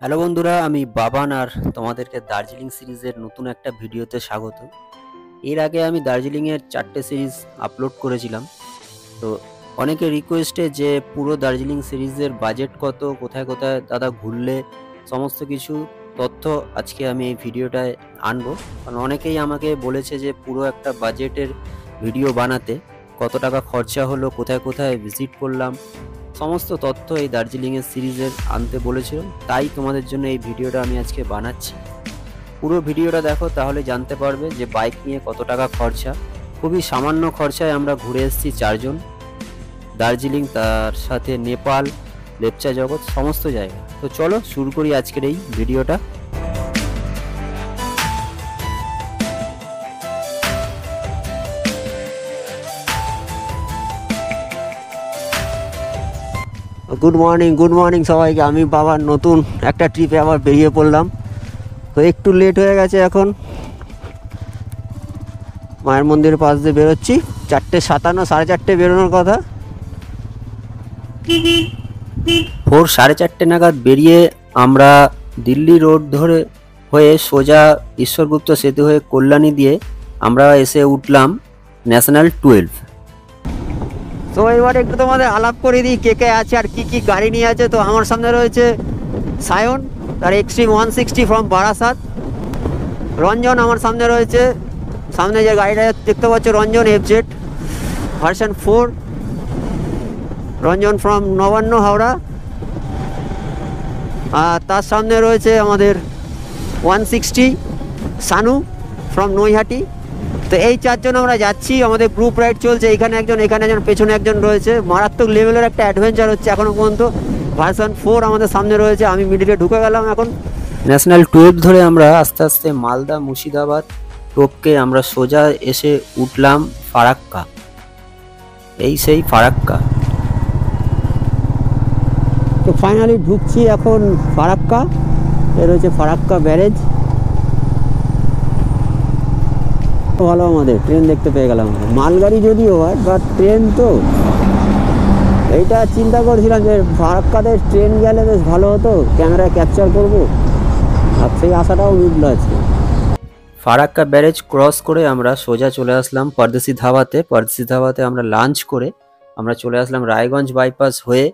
Hello বন্ধুরা, আমি বাবান আর তোমাদেরকে দার্জিলিং সিরিজের নতুন একটা ভিডিওতে স্বাগত। এর আগে আমি দার্জিলিংয়ের 4টে সিরিজ আপলোড করেছিলাম। তো অনেকে রিকোয়েস্টে যে পুরো দার্জিলিং সিরিজের বাজেট কত, কোথায় কোথায় দাদা ঘুরলে, সমস্ত কিছু তথ্য আজকে আমি এই ভিডিওটায় আনবো। কারণ অনেকেই আমাকে বলেছে যে পুরো একটা বাজেটের ভিডিও বানাতে, কত টাকা খরচা হলো, কোথায় কোথায় ভিজিট করলাম, সমস্ত তথ্য এই দার্জিলিংয়ের সিরিজের আনতে বলেছিল। তাই তোমাদের জন্য এই ভিডিওটা আমি আজকে বানাচ্ছি। পুরো ভিডিওটা দেখো, তাহলে জানতে পারবে যে বাইক নিয়ে কত টাকা খরচা। খুবই সামান্য খরচায় আমরা ঘুরে এসেছি 4জন দার্জিলিং, তার সাথে নেপাল, লেপচা জগৎ, সমস্ত জায়গা। তো চলো শুরু করি আজকের এই ভিডিওটা। গুড মর্নিং সবাইকে। আমি বাবার নতুন একটা ট্রিপে আবার বেরিয়ে পড়লাম। তো একটু লেট হয়ে গেছে, এখন মায়ের মন্দিরের পাশ দিয়ে বেরোচ্ছি। 4:57, 4:30 বেরোনোর কথা। 4:30 নাগাদ বেরিয়ে আমরা দিল্লি রোড ধরে হয়ে সোজা ঈশ্বরগুপ্ত সেতু হয়ে কল্যাণী দিয়ে আমরা এসে উঠলাম ন্যাশনাল 12। তো এবার একটু তোমাদের আলাপ করে দিই কে কে আছে আর কি কি গাড়ি নিয়ে আছে। তো আমার সামনে রয়েছে সায়ন, তার এক্সট্রিম 160 ফ্রম বারাসাত। রঞ্জন আমার সামনে রয়েছে, সামনে যে গাড়িটা দেখতে পাচ্ছ Ranjan FZ version 4, Ranjan from Nabanna Howrah. আর তার সামনে রয়েছে আমাদের 160 সানু ফ্রম নৈহাটি। তো এই 4জন আমরা যাচ্ছি, আমাদের গ্রুপ রাইড চলছে। এখানে একজন, পেছনে একজন রয়েছে। মারাত্মক লেভেলের একটা অ্যাডভেঞ্চার হচ্ছে এখনও পর্যন্ত। ভার্সন 4 আমাদের সামনে রয়েছে, আমি মিডিলে ঢুকে গেলাম। এখন ন্যাশনাল 12 ধরে আমরা আস্তে আস্তে মালদা মুর্শিদাবাদ টপকে আমরা সোজা এসে উঠলাম ফারাক্কা। এই সেই ফারাক্কা। তো ফাইনালি ঢুকছি এখন ফারাক্কা। এ রয়েছে ফারাক্কা ব্যারেজ। ভালো, আমাদের ট্রেন দেখতে পেয়ে গেলাম। মালগাড়ি যদিও হয়, বাট ট্রেন তো। এইটা চিন্তা করছিলাম যে ফারাক্কাতে ট্রেন গেলে বেশ ভালো হতো, ক্যামেরায় ক্যাপচার করবো। আর সেই আশাটাও মিটলো আজকে। ফারাক্কা ব্যারেজ ক্রস করে আমরা সোজা চলে আসলাম পরদেশি ধাবাতে। পরদেশি ধাবাতে আমরা লাঞ্চ করে আমরা চলে আসলাম রায়গঞ্জ বাইপাস হয়ে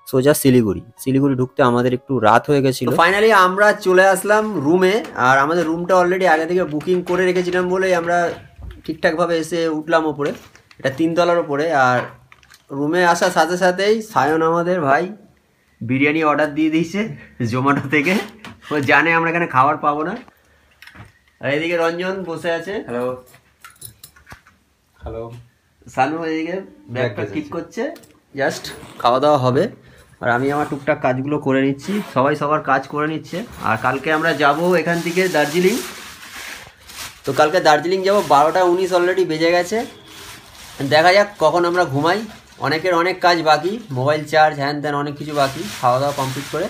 সোজা শিলিগুড়ি ঢুকতে আমাদের একটু রাত হয়ে গেছিল। ফাইনালি আমরা চলে আসলাম রুমে। আর আমাদের রুমটা অলরেডি আগে থেকে বুকিং করে রেখেছিলাম বলেই আমরা ঠিকঠাকভাবে এসে উঠলাম ওপরে। এটা 3 তলার ওপরে। আর রুমে আসার সাথে সাথেই সায়ন আমাদের ভাই বিরিয়ানি অর্ডার দিয়ে দিয়েছে জোম্যাটো থেকে। ও জানে আমরা এখানে খাবার পাবো না। আর এদিকে রঞ্জন বসে আছে। Hello hello. সানু এদিকে ব্যাগটা ঠিক করছে, জাস্ট খাওয়া দাওয়া হবে। আর আমি আমার টুকটাক কাজগুলো করে নিচ্ছি, সবাই সবার কাজ করে নিচ্ছে। আর কালকে আমরা যাব এখান থেকে দার্জিলিং। তো কালকে দার্জিলিং যাব, 12:19 অলরেডি বেজে গেছে। দেখা যাক কখন আমরা ঘুমাই। অনেকের অনেক কাজ বাকি, মোবাইল চার্জ হ্যান ত্যান অনেক কিছু বাকি, খাওয়া দাওয়া কমপ্লিট করে।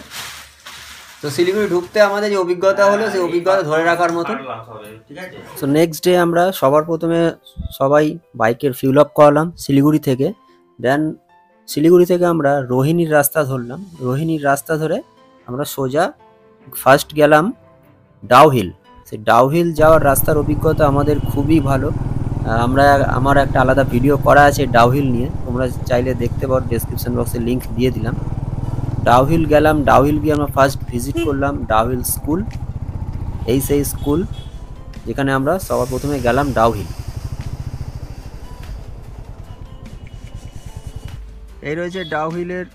তো শিলিগুড়ি ঢুকতে আমাদের যে অভিজ্ঞতা হলো, সেই অভিজ্ঞতা ধরে রাখার মতো। তো নেক্সট ডে আমরা সবার প্রথমে সবাই বাইকের ফিউল আপ করালাম শিলিগুড়ি থেকে। দেন শিলিগুড়ি থেকে আমরা রোহিণীর রাস্তা ধরলাম। রোহিণীর রাস্তা ধরে আমরা সোজা ফার্স্ট গেলাম ডাউহিল। সেই ডাউহিল যাওয়ার রাস্তার অভিজ্ঞতা আমাদের খুবই ভালো। আমার একটা আলাদা ভিডিও করা আছে ডাউহিল নিয়ে, তোমরা চাইলে দেখতে পারো, ডেসক্রিপশন বক্সে লিঙ্ক দিয়ে দিলাম। ডাউহিল গেলাম, ডাউহিল গিয়ে আমরা ফার্স্ট ভিজিট করলাম ডাউহিল স্কুল। এই সেই স্কুল যেখানে আমরা সবার প্রথমে গেলাম ডাউহিল। এই রয়েছে ডাউহিলের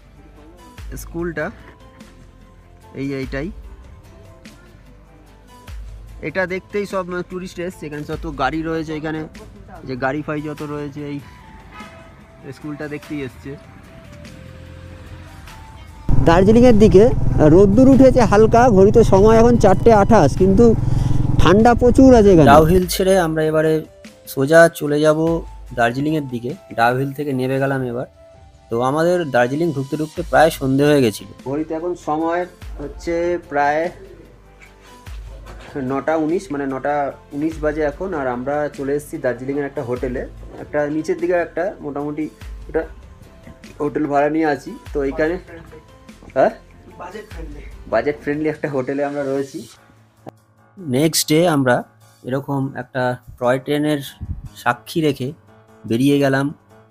স্কুলটা, এইটাই। এটা দেখতেই সব টুরিস্ট এসছে। এখানে যত গাড়ি রয়েছে, এখানে যে গাড়ি ফাই যত রয়েছে, এই স্কুলটা দেখতেই এসছে। দার্জিলিংয়ের দিকে রোদ্দুর উঠেছে হালকা, ঘড়িতে সময় এখন 4:28, কিন্তু ঠান্ডা প্রচুর আছে এখানে। ডাউহিল ছেড়ে আমরা এবারে সোজা চলে যাব দার্জিলিংয়ের দিকে। ডাউহিল থেকে নেমে গেলাম এবার। তো আমাদের দার্জিলিং ঢুকতে ঢুকতে প্রায় সন্ধে হয়ে গেছিল। ঘড়িতে এখন সময় হচ্ছে প্রায় 9:19, মানে 9:19 বাজে এখন। আর আমরা চলে এসেছি দার্জিলিংয়ের একটা হোটেলে, একটা নিচের দিকে একটা মোটামুটি একটা হোটেল ভাড়া নিয়ে আছি। তো এইখানে হ্যাঁ বাজেট ফ্রেন্ডলি একটা হোটেলে আমরা রয়েছি। নেক্সট ডে আমরা এরকম একটা টয় ট্রেনের সাক্ষী রেখে বেরিয়ে গেলাম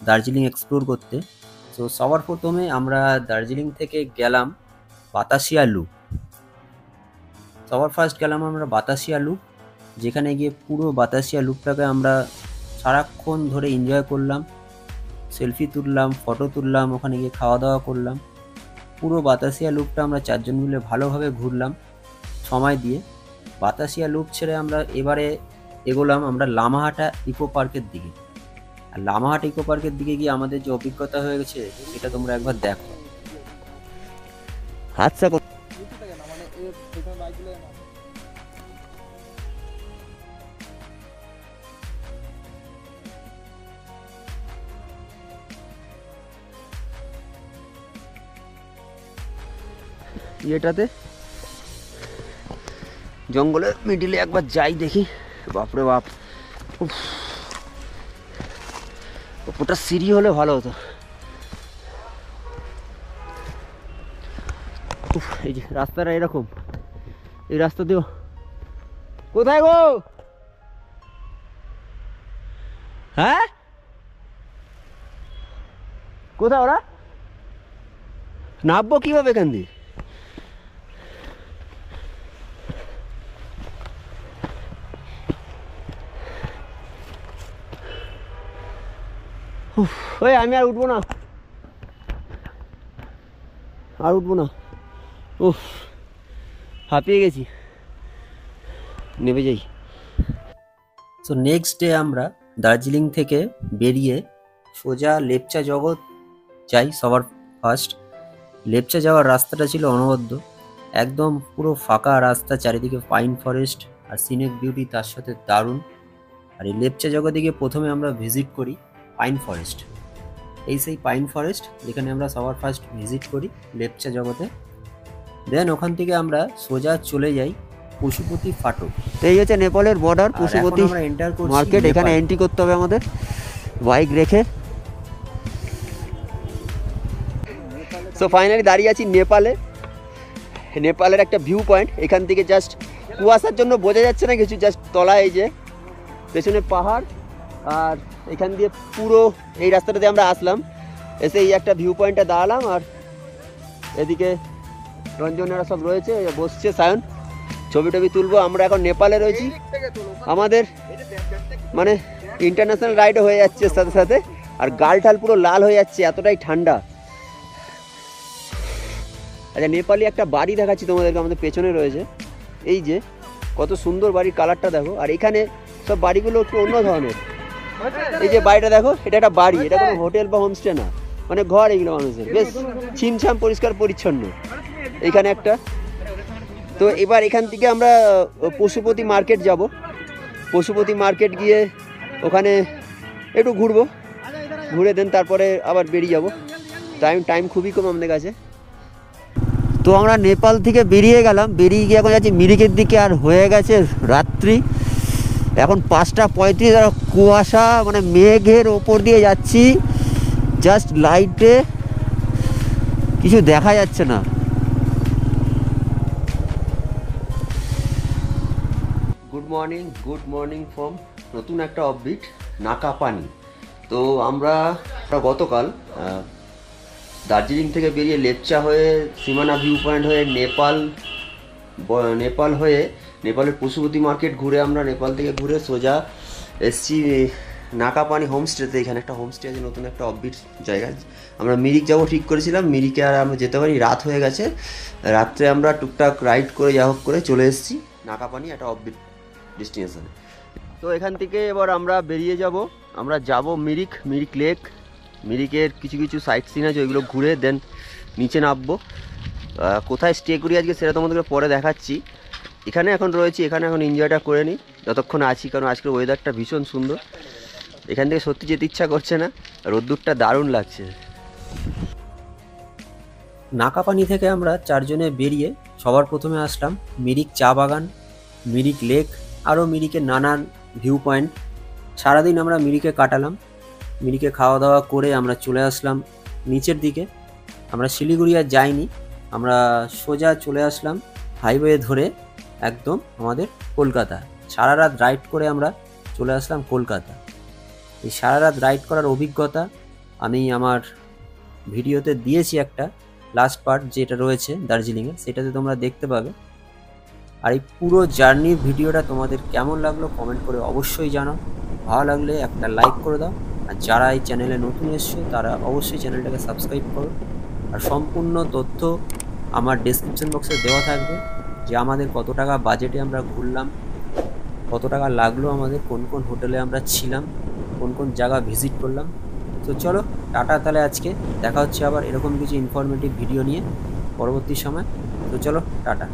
দার্জিলিং এক্সপ্লোর করতে। তো সবার প্রথমে আমরা দার্জিলিং থেকে গেলাম বাতাসিয়া লুপ। সবার ফার্স্ট গেলাম আমরা বাতাসিয়া লুপ, যেখানে গিয়ে পুরো বাতাসিয়া লুপটাকে আমরা সারাক্ষণ ধরে এনজয় করলাম, সেলফি তুললাম, ফটো তুললাম, ওখানে গিয়ে খাওয়া দাওয়া করলাম। পুরো বাতাসিয়া লুপটা আমরা 4 জন মিলে ভালোভাবে ঘুরলাম সময় দিয়ে। বাতাসিয়া লুপ ছেড়ে আমরা এবারে এগোলাম আমরা লামাহাটা ইকো পার্কের দিকে। আর লামাহাটা ইকো পার্কের দিকে গিয়ে আমাদের যে অভিজ্ঞতা হয়ে গেছে সেটা তোমরা একবার দেখো। আচ্ছা, এটাতে জঙ্গলের মিডিলে একবার যাই দেখি। বাপরে বাপ, ওটা সিঁড়ি হলে ভালো হতো। এই যে রাস্তাটা এরকম, এই রাস্তা দিও। কোথায় গো? হ্যাঁ, কোথায় ওরা? নামবো কিভাবে এখান দিয়ে? ওই আমি আর উঠবো না, আর উঠবো না। উফ, হাঁপিয়ে গেছি, নেমে যাই। সো নেক্সট ডে আমরা দার্জিলিং থেকে বেরিয়ে সোজা লেপচা জগৎ যাই। সবার ফার্স্ট লেপচা যাওয়ার রাস্তাটা ছিল অনবদ্য, একদম পুরো ফাঁকা রাস্তা, চারিদিকে পাইন ফরেস্ট আর সিনিক বিউটি তার সাথে দারুণ। আর এই লেপচা জগতে গিয়ে প্রথমে আমরা ভিজিট করি পাইন ফরেস্ট। এই সেই পাইন ফরেস্ট যেখানে আমরা সবার ফার্স্ট ভিজিট করি লেপচা জগতে। দেন ওখান থেকে আমরা সোজা চলে যাই পশুপতি ফাটক। এই হচ্ছে নেপালের বর্ডার, পশুপতি মার্কেট। এখানে এন্ট্রি করতে হবে আমাদের বাইক রেখে। সো ফাইনালি দাঁড়িয়ে আছি নেপালে। নেপালের একটা ভিউ পয়েন্ট, এখান থেকে জাস্ট কুয়াশার জন্য বোঝা যাচ্ছে না কিছু, জাস্ট তলায় এই যে পেছনে পাহাড়, আর এখান দিয়ে পুরো এই রাস্তাটাতে আমরা আসলাম, এসে এই একটা ভিউ পয়েন্টে দাঁড়ালাম। আর এদিকে রঞ্জনেরা সব রয়েছে, বসছে সায়ন, ছবি টবি তুলবো। আমরা এখন নেপালে রয়েছি, আমাদের মানে ইন্টারন্যাশনাল রাইডও হয়ে যাচ্ছে সাথে সাথে, আর গাল ঠাল পুরো লাল হয়ে যাচ্ছে, এতটাই ঠান্ডা। আচ্ছা, নেপালি একটা বাড়ি দেখাচ্ছি তোমাদেরকে, আমাদের পেছনে রয়েছে। এই যে কত সুন্দর বাড়ির কালারটা দেখো। আর এখানে সব বাড়িগুলো একটু অন্য ধরনের। এই যে বাড়িটা দেখো, এটা একটা বাড়ি, এটা কোনো হোটেল বা হোমস্টে না, মানে ঘর এগুলো মানুষের, বেশ ছিমছাম পরিষ্কার পরিচ্ছন্ন। এখানে একটা, তো এবার এখান থেকে আমরা পশুপতি মার্কেট যাব। পশুপতি মার্কেট গিয়ে ওখানে একটু ঘুরবো, ঘুরে দেন তারপরে আবার বেরিয়ে যাব। টাইম খুবই কম আমাদের কাছে। তো আমরা নেপাল থেকে বেরিয়ে গেলাম, বেরিয়ে গিয়ে এখন যাচ্ছি মিরিকের দিকে। আর হয়ে গেছে রাত্রি, এখন 5:35, আর কুয়াশা, মানে মেঘের ওপর দিয়ে যাচ্ছি, জাস্ট লাইটে কিছু দেখা যাচ্ছে না। গুড মর্নিং ফ্রম নতুন একটা অফবিট নাকাপানি। তো আমরা গতকাল দার্জিলিং থেকে বেরিয়ে লেপচা হয়ে সীমানা ভিউ পয়েন্ট হয়ে নেপাল হয়ে নেপালের পশুপতি মার্কেট ঘুরে আমরা নেপাল থেকে ঘুরে সোজা এসছি নাকাপানি হোমস্টেতে। এখানে একটা হোমস্টে আছে, নতুন একটা অফবিট জায়গা। আমরা মিরিক যাবো ঠিক করেছিলাম, মিরিকে আর আমরা যেতে পারি, রাত হয়ে গেছে। রাত্রে আমরা টুকটাক রাইড করে যা হোক করে চলে এসেছি নাকাপানি, একটা অফবিট ডেস্টিনেশনে। তো এখান থেকে এবার আমরা বেরিয়ে যাব, আমরা যাব মিরিক লেক। মিরিকের কিছু সাইট সিন আছে, ওইগুলো ঘুরে দেন নিচে নামবো। কোথায় স্টে করি আজকে সেটা তোমাদেরকে পরে দেখাচ্ছি। এখানে এখন রয়েছি, এখানে এখন এনজয়টা করে নিই যতক্ষণ আছি, কারণ আজকের ওয়েদারটা ভীষণ সুন্দর। এখান থেকে সত্যি যেতে ইচ্ছা করছে না, রোদ্দুরটা দারুণ লাগছে। নাকাপানি থেকে আমরা 4 জনে বেরিয়ে সবার প্রথমে আসলাম মিরিক চা বাগান, মিরিক লেক, আরও মিরিকের নানান ভিউ পয়েন্ট। সারাদিন আমরা মিরিকে কাটালাম। মিরিকে খাওয়া দাওয়া করে আমরা চলে আসলাম নিচের দিকে। আমরা শিলিগুড়ি আর যাইনি, আমরা সোজা চলে আসলাম হাইওয়ে ধরে একদম আমাদের কলকাতা। সারা রাত রাইড করে আমরা চলে আসলাম কলকাতা। এই সারা রাত রাইড করার অভিজ্ঞতা আমি আমার ভিডিওতে দিয়েছি, একটা লাস্ট পার্ট যেটা রয়েছে দার্জিলিংয়ে, সেটাতে তোমরা দেখতে পাবে। আর এই পুরো জার্নির ভিডিওটা তোমাদের কেমন লাগলো কমেন্ট করে অবশ্যই জানাও। ভালো লাগলে একটা লাইক করে দাও, আর যারা এই চ্যানেলে নতুন এসছো তারা অবশ্যই চ্যানেলটাকে সাবস্ক্রাইব করো। আর সম্পূর্ণ তথ্য আমার ডেসক্রিপশন বক্সে দেওয়া থাকবে, যে আমাদের কত টাকা বাজেটে আমরা ঘুরলাম, কত টাকা লাগলো আমাদের, কোন কোন হোটেলে আমরা ছিলাম, কোন কোন জায়গা ভিজিট করলাম। তো চলো টাটা, তাহলে আজকে দেখা হচ্ছে আবার এরকম কিছু ইনফরমেটিভ ভিডিও নিয়ে পরবর্তী সময়। তো চলো টাটা।